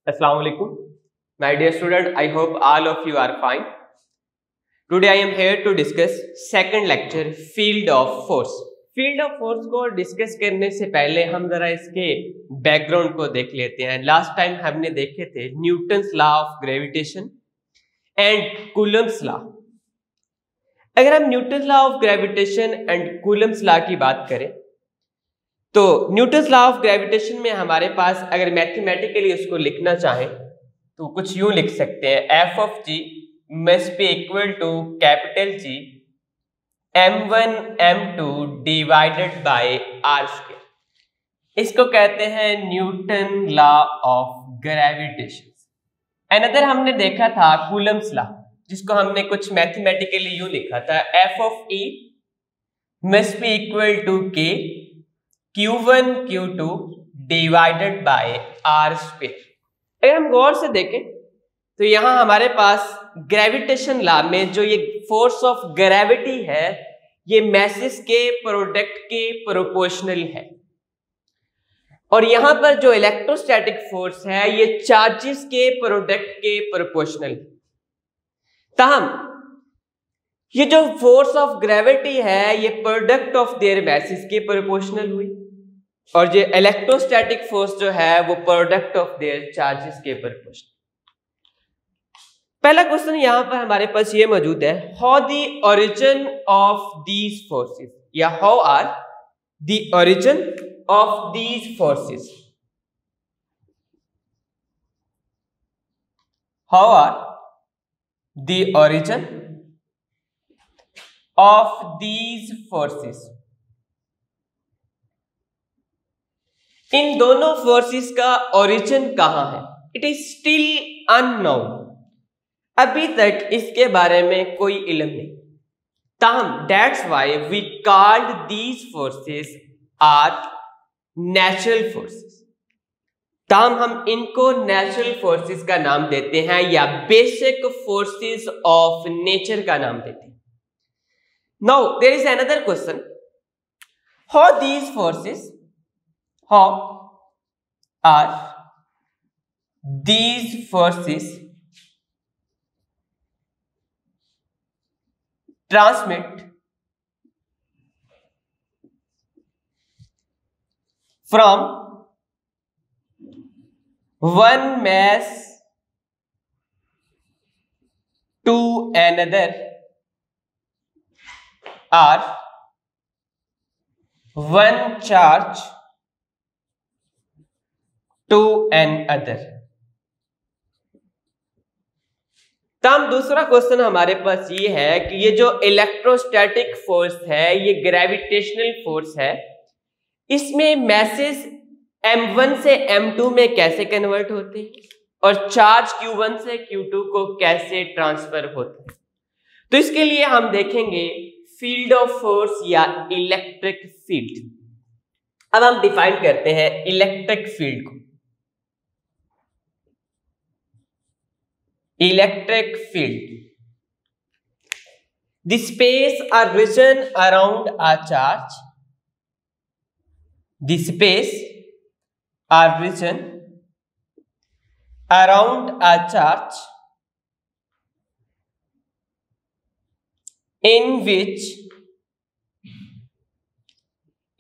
Assalamu alaikum. My dear student, I hope all of you are fine. Today I am here to discuss second lecture, field of force. Field of force को discuss करने से पहले हम जरा इसके background को देख लेते हैं. लास्ट टाइम हमने देखे थे Newton's law of gravitation and Coulomb's law. अगर हम Newton's law of gravitation and Coulomb's law की बात करें तो न्यूटन्स लॉ ऑफ ग्रेविटेशन में हमारे पास अगर मैथमेटिकली उसको लिखना चाहें तो कुछ यूं लिख सकते हैं, F of G must be equal to capital G m1 m2 divided by R square. इसको कहते हैं Newton law of gravitation. Another हमने देखा था कूलम्स लॉ, जिसको हमने कुछ मैथमेटिकली यूं लिखा था, F of E must be equal to k Q1 Q2 divided by R square. अगर हम गौर से देखें तो यहां हमारे पास ग्रेविटेशन लॉ में जो ये फोर्स ऑफ ग्रेविटी है ये मैसेस के प्रोडक्ट के प्रोपोर्शनल है, और यहां पर जो इलेक्ट्रोस्टैटिक फोर्स है ये चार्जेस के प्रोडक्ट के प्रोपोर्शनल. ताहम ये जो फोर्स ऑफ ग्रेविटी है ये प्रोडक्ट ऑफ देयर मैसेस के प्रोपोर्शनल हुई, और जो इलेक्ट्रोस्टैटिक फोर्स जो है वो प्रोडक्ट ऑफ देयर चार्जेस के प्रोपोर्शनल. पहला क्वेश्चन यहां पर हमारे पास ये मौजूद है, how the origin of these forces, या how are the origin of these forces. How are the origin of these forces. इन दोनों फोर्सेस का ओरिजिन कहां है? It is still unknown. अभी तक इसके बारे में कोई इल्म नहीं. ताहम that's why we called these forces are natural forces. ताहम हम इनको नेचुरल फोर्सेस का नाम देते हैं या बेसिक फोर्सेस ऑफ नेचर का नाम देते हैं. Now there is another question, how these forces, how are these forces transmit from one mass to another or one charge to another. तब दूसरा क्वेश्चन हमारे पास ये है कि ये जो इलेक्ट्रोस्टैटिक फोर्स है ये ग्रेविटेशनल फोर्स है, इसमें मैसेज m1 से m2 में कैसे कन्वर्ट होते हैं और चार्ज q1 से q2 को कैसे ट्रांसफर होते हैं. तो इसके लिए हम देखेंगे फील्ड ऑफ फोर्स या इलेक्ट्रिक फील्ड. अब हम डिफाइन करते हैं इलेक्ट्रिक फील्ड को. Electric field, the space or region around a charge, the space or region around a charge in which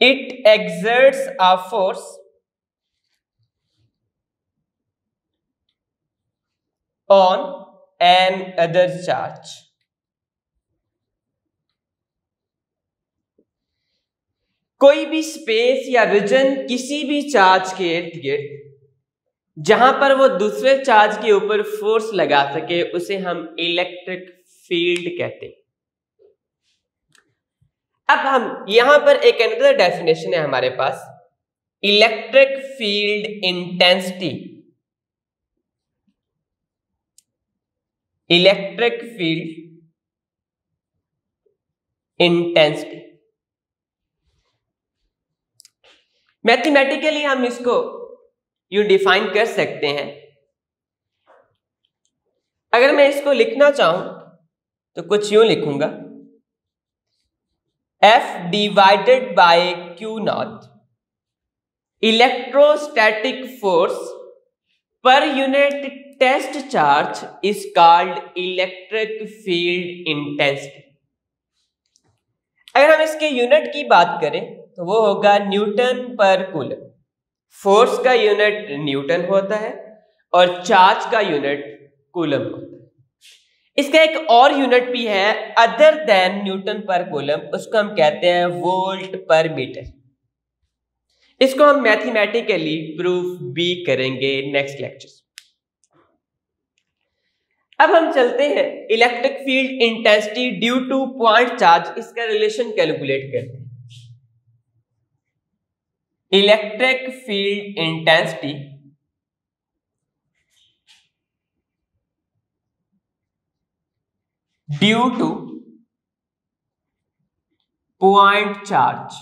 it exerts a force on an other charge. कोई भी space या reason किसी भी charge के इर्द गिर्द जहां पर वो दूसरे चार्ज के ऊपर फोर्स लगा सके उसे हम इलेक्ट्रिक फील्ड कहते हैं. अब हम यहां पर एक अनदर डेफिनेशन है हमारे पास, electric field intensity. Electric field intensity. Mathematically हम इसको यूं डिफाइन कर सकते हैं. अगर मैं इसको लिखना चाहूं तो कुछ यूं लिखूंगा, F divided by Q nought, electrostatic force per unit test charge is called electric field intensity. अगर हम इसके यूनिट की बात करें तो वो होगा न्यूटन पर कूलम। फोर्स का यूनिट न्यूटन होता है और चार्ज का यूनिट कूलम होता है। इसका एक और यूनिट भी है अदर देन न्यूटन पर कूलम, उसको हम कहते हैं वोल्ट पर मीटर। इसको हम मैथमेटिकली प्रूफ भी करेंगे नेक्स्ट लेक्चर। अब हम चलते हैं electric field intensity due to point charge, इसका रिलेशन कैलकुलेट करते हैं। Electric field intensity due to point charge.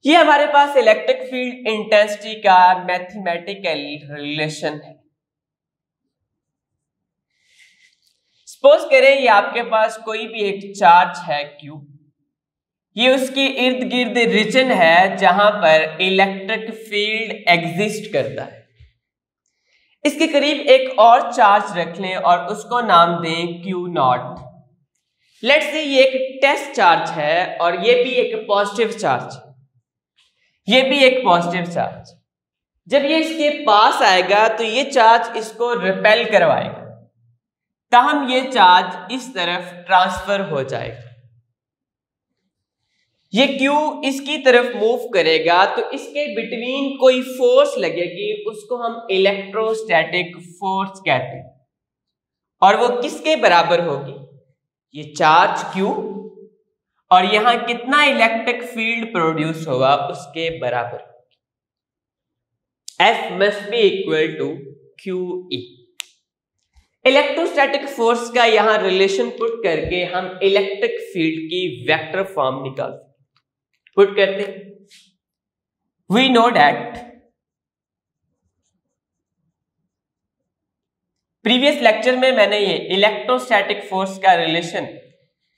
ये हमारे पास इलेक्ट्रिक फील्ड इंटेंसिटी का मैथमेटिकल रिलेशन है। सपोज करें ये आपके पास कोई भी एक चार्ज है Q, ये उसके इर्द गिर्द रीजन है जहां पर इलेक्ट्रिक फील्ड एग्जिस्ट करता है। इसके करीब एक और चार्ज रख लें और उसको नाम दें Q0। लेट्स से ये एक टेस्ट चार्ज है और ये भी एक पॉजिटिव चार्ज, ये भी एक पॉजिटिव चार्ज। जब ये इसके पास आएगा तो ये चार्ज इसको रिपेल करवाएगा, तहम ये चार्ज इस तरफ ट्रांसफर हो जाएगा। ये Q इसकी तरफ मूव करेगा तो इसके बिटवीन कोई फोर्स लगेगी, उसको हम इलेक्ट्रोस्टैटिक फोर्स कहते हैं। और वो किसके बराबर होगी? ये चार्ज Q और यहां कितना इलेक्ट्रिक फील्ड प्रोड्यूस होगा उसके बराबर। F must be equal to QE। Electrostatic force का यहां रिलेशन पुट करके हम इलेक्ट्रिक फील्ड की वेक्टर फॉर्म निकालते पुट करते हैं। We know that previous lecture में मैंने ये इलेक्ट्रोस्टैटिक फोर्स का रिलेशन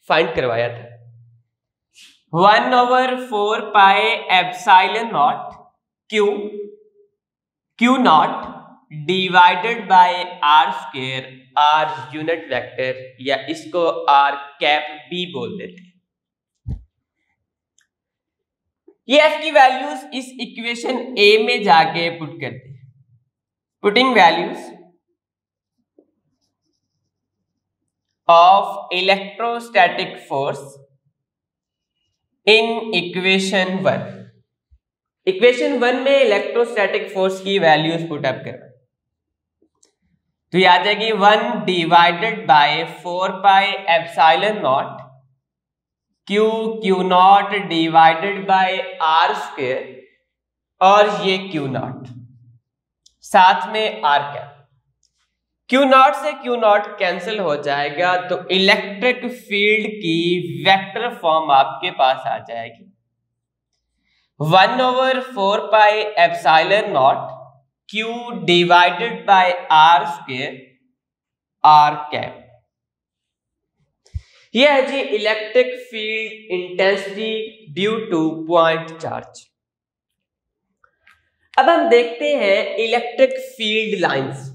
फाइंड करवाया था। 1/4 pi epsilon nought Q nought divided by R square, R unit vector या इसको R कैप भी बोल देते हैं। ये F की वैल्यूज इस इक्वेशन A में जाके पुट करते हैं। Putting values of electrostatic force in equation 1। Equation 1 में इलेक्ट्रोस्टैटिक फोर्स की वैल्यूज पुट अप कर तो ये आ जाएगी 1 divided by 4 pi epsilon nought Q nought divided by R square और ये Q नॉट साथ में R कैप। Q नॉट से Q नॉट कैंसिल हो जाएगा तो इलेक्ट्रिक फील्ड की वेक्टर फॉर्म आपके पास आ जाएगी 1/4 pi epsilon nought Q divided by R square R cap. यह है जी electric field intensity due to point charge. अब हम देखते हैं electric field lines.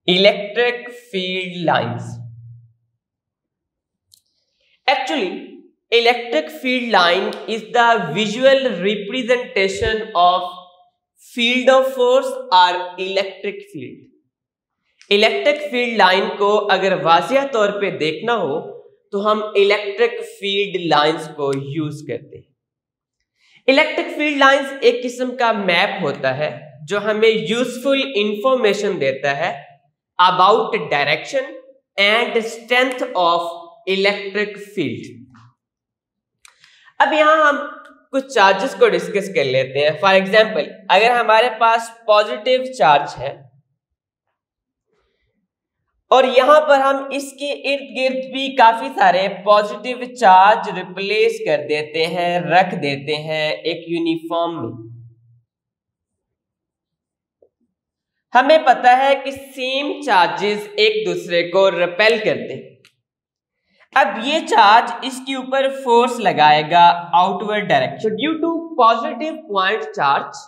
Electric field lines actually electric field line is the visual representation of field of force और electric field. Electric field line को अगर वाज़िया तौर पे देखना हो तो हम इलेक्ट्रिक फील्ड लाइंस को यूज करते हैं। इलेक्ट्रिक फील्ड लाइंस एक किस्म का मैप होता है जो हमें यूजफुल इंफॉर्मेशन देता है about direction and strength of electric field. अब यहां हम कुछ चार्जेस को डिस्कस कर लेते हैं। फॉर एग्जांपल अगर हमारे पास पॉजिटिव चार्ज है और यहां पर हम इसके इर्द गिर्द भी काफी सारे पॉजिटिव चार्ज रिप्लेस कर देते हैं, रख देते हैं एक यूनिफॉर्म में। हमें पता है कि सेम चार्जेस एक दूसरे को रिपेल करते हैं। अब ये चार्ज इसके ऊपर फोर्स लगाएगा outward direction. Due to positive point charge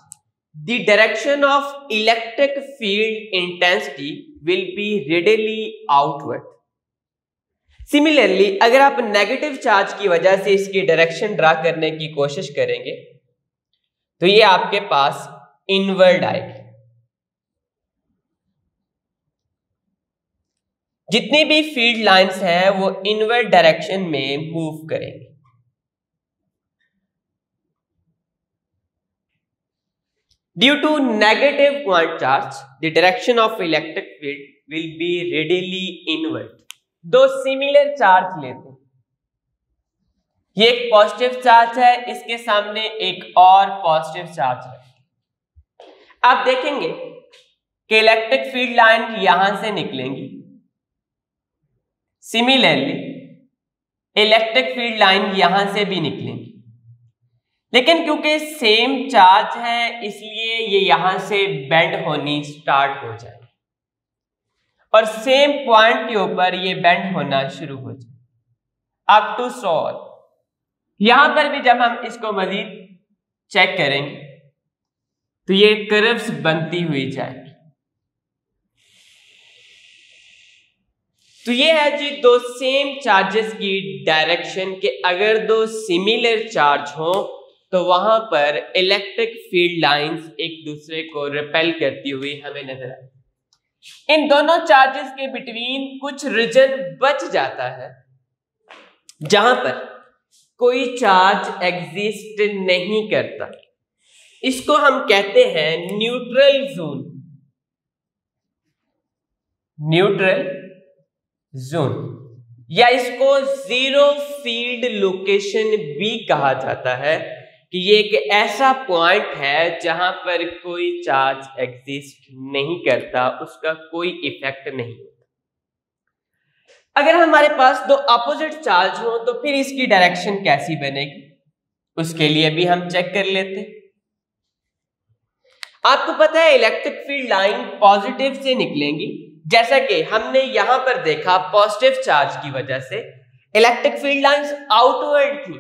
the direction of electric field intensity will be radially outward. Similarly अगर आप नेगेटिव चार्ज की वजह से इसकी डायरेक्शन ड्रा करने की कोशिश करेंगे तो ये आपके पास इनवर्ड आएगी। जितनी भी फील्ड लाइंस हैं वो इनवर्ड डायरेक्शन में मूव करेंगे। Due to negative point charge the direction of electric field will be radially inward. दो सिमिलर चार्ज लेते हैं, ये एक पॉजिटिव चार्ज है, इसके सामने एक और पॉजिटिव चार्ज है। आप देखेंगे कि इलेक्ट्रिक फील्ड लाइन यहां से निकलेंगी, सिमिलरली इलेक्ट्रिक फील्ड लाइन यहां से भी निकलेंगी, लेकिन क्योंकि सेम चार्ज है इसलिए ये यहां से बेंड होनी स्टार्ट हो जाए और सेम पॉइंट के ऊपर ये बेंड होना शुरू हो जाए अप टू सॉल्व। यहां पर भी जब हम इसको मजीद चेक करेंगे तो ये कर्व्स बनती हुई जाएगी। तो ये है जी दो सेम चार्जेस की डायरेक्शन के अगर दो सिमिलर चार्ज हो तो वहां पर इलेक्ट्रिक फील्ड लाइंस एक दूसरे को रिपेल करती हुई हमें नजर आए। इन दोनों चार्जेस के बिटवीन कुछ रीजन बच जाता है जहां पर कोई चार्ज एग्जिस्ट नहीं करता। इसको हम कहते हैं न्यूट्रल जोन। न्यूट्रल जोन या इसको जीरो फील्ड लोकेशन भी कहा जाता है कि ये एक ऐसा पॉइंट है जहां पर कोई चार्ज एग्जिस्ट नहीं करता, उसका कोई इफेक्ट नहीं होता। अगर हमारे पास दो अपोजिट चार्ज हो तो फिर इसकी डायरेक्शन कैसी बनेगी, उसके लिए भी हम चेक कर लेते हैं। आपको पता है इलेक्ट्रिक फील्ड लाइन पॉजिटिव से निकलेंगी, जैसा कि हमने यहां पर देखा पॉजिटिव चार्ज की वजह से इलेक्ट्रिक फील्ड लाइंस आउटवर्ड थी,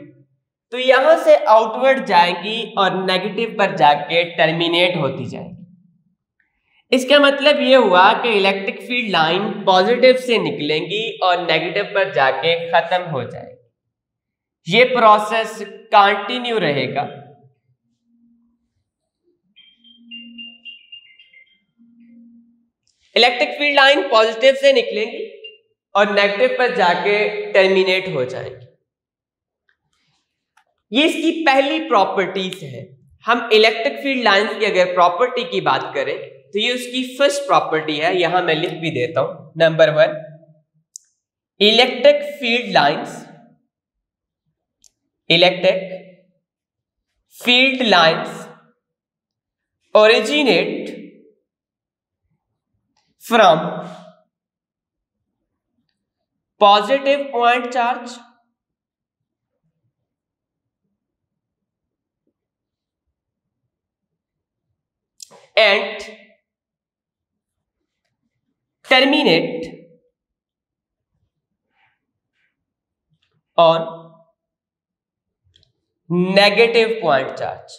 तो यहां से आउटवर्ड जाएंगी और नेगेटिव पर जाके टर्मिनेट होती जाएगी। इसका मतलब यह हुआ कि इलेक्ट्रिक फील्ड लाइन पॉजिटिव से निकलेंगी और नेगेटिव पर जाके खत्म हो जाएगी। ये प्रोसेस कंटिन्यू रहेगा। इलेक्ट्रिक फील्ड लाइन पॉजिटिव से निकलेंगी और नेगेटिव पर जाके टर्मिनेट हो जाएंगी। ये इसकी पहली प्रॉपर्टीज है। हम इलेक्ट्रिक फील्ड लाइंस की अगर प्रॉपर्टी की बात करें तो ये उसकी फर्स्ट प्रॉपर्टी है, यहां मैं लिख भी देता हूं। Number 1, electric field lines originate from positive point charge and terminate on negative point charge।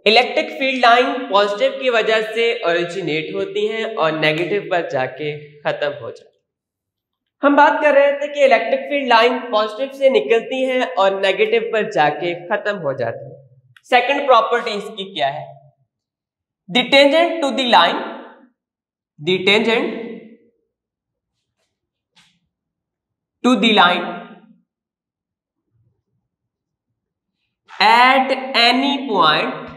Electric field line positive की वजह से ओरिजिनेट होती हैं और नेगेटिव पर जाके खत्म हो जाती है। हम बात कर रहे थे कि इलेक्ट्रिक फील्ड लाइन पॉजिटिव से निकलती हैं और नेगेटिव पर जाके खत्म हो जाती है। सेकंड प्रॉपर्टी इसकी क्या है? The tangent to the line, the tangent to the line at any point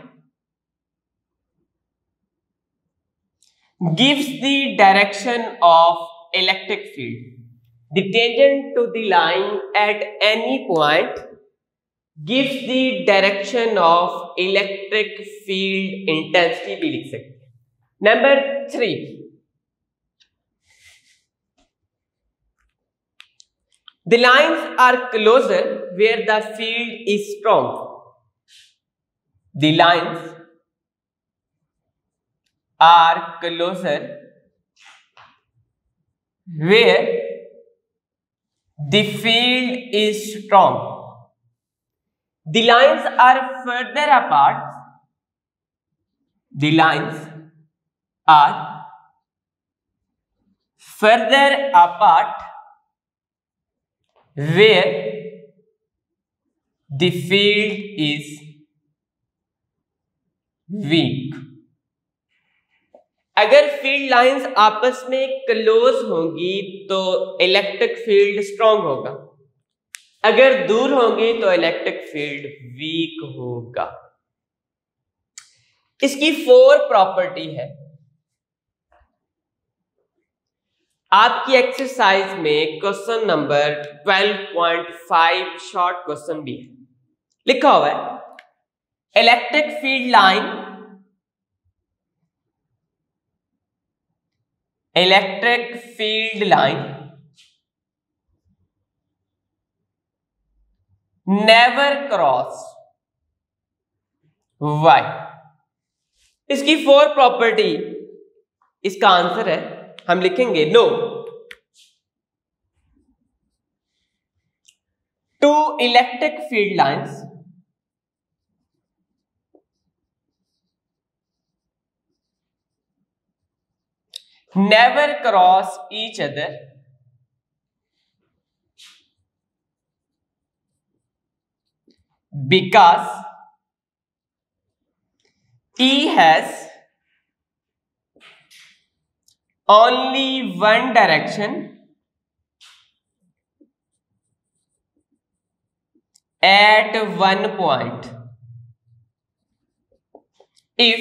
gives the direction of electric field. The tangent to the line at any point gives the direction of electric field intensity भी लिख सकते हैं। Number 3, the lines are closer where the field is strong. the lines are closer where the field is strong. The lines are further apart. The lines are further apart where the field is weak. अगर field lines आपस में close होंगी तो electric field strong होगा, अगर दूर होंगी तो इलेक्ट्रिक फील्ड वीक होगा। इसकी 4 प्रॉपर्टी है। आपकी एक्सरसाइज में क्वेश्चन नंबर 12.5 शॉर्ट क्वेश्चन भी है, लिखा हुआ है electric field line, electric field line never cross why. इसकी 4 प्रॉपर्टी, इसका आंसर है, हम लिखेंगे no. Two electric field lines never cross each other because E has only one direction at one point. If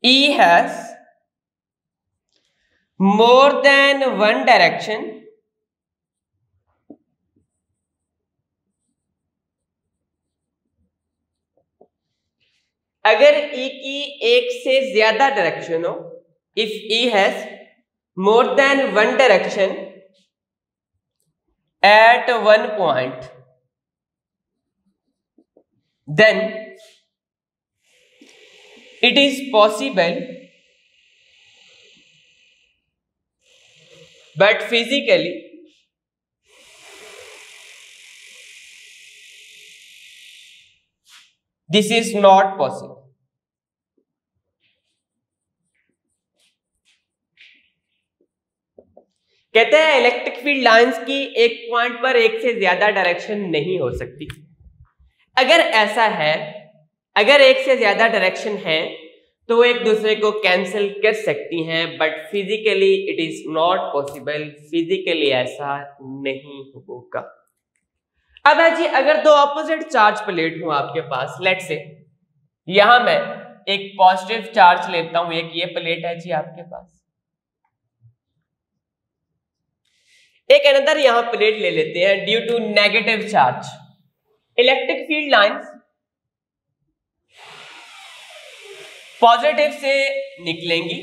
E has more than one direction, अगर E की एक से ज्यादा डायरेक्शन हो, if E has more than one direction at one point, then it is possible but physically this is not possible. कहते हैं electric field lines की एक पॉइंट पर एक से ज्यादा डायरेक्शन नहीं हो सकती। अगर ऐसा है, अगर एक से ज्यादा डायरेक्शन है तो वो एक दूसरे को कैंसिल कर सकती हैं, but physically it is not possible, physically ऐसा नहीं होगा। अब है जी, अगर दो ऑपोजिट चार्ज प्लेट हो आपके पास, लेट से यहां मैं एक पॉजिटिव चार्ज लेता हूं, एक ये प्लेट है जी आपके पास, एक अनदर यहां प्लेट ले लेते हैं due to negative charge. Electric field lines positive से निकलेंगी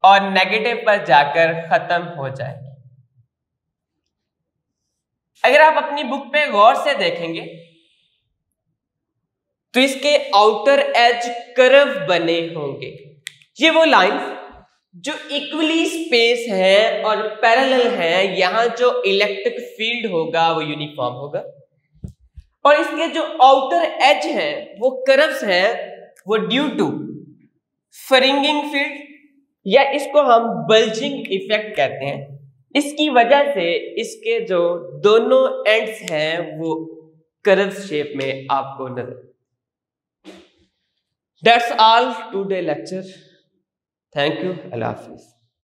और नेगेटिव पर जाकर खत्म हो जाएगी। अगर आप अपनी बुक पे गौर से देखेंगे तो इसके आउटर एज कर्व बने होंगे। ये वो लाइंस जो इक्वली स्पेस है और पैरेलल है, यहां जो इलेक्ट्रिक फील्ड होगा वो यूनिफॉर्म होगा, और इसके जो आउटर एज हैं वो कर्व्स हैं, वो ड्यू टू फ्रिंगिंग फील्ड या इसको हम बल्जिंग इफेक्ट कहते हैं, इसकी वजह से इसके जो दोनों एंड्स हैं वो कर्व शेप में आपको नजर। That's all today lecture. Thank you, Allah Hafiz.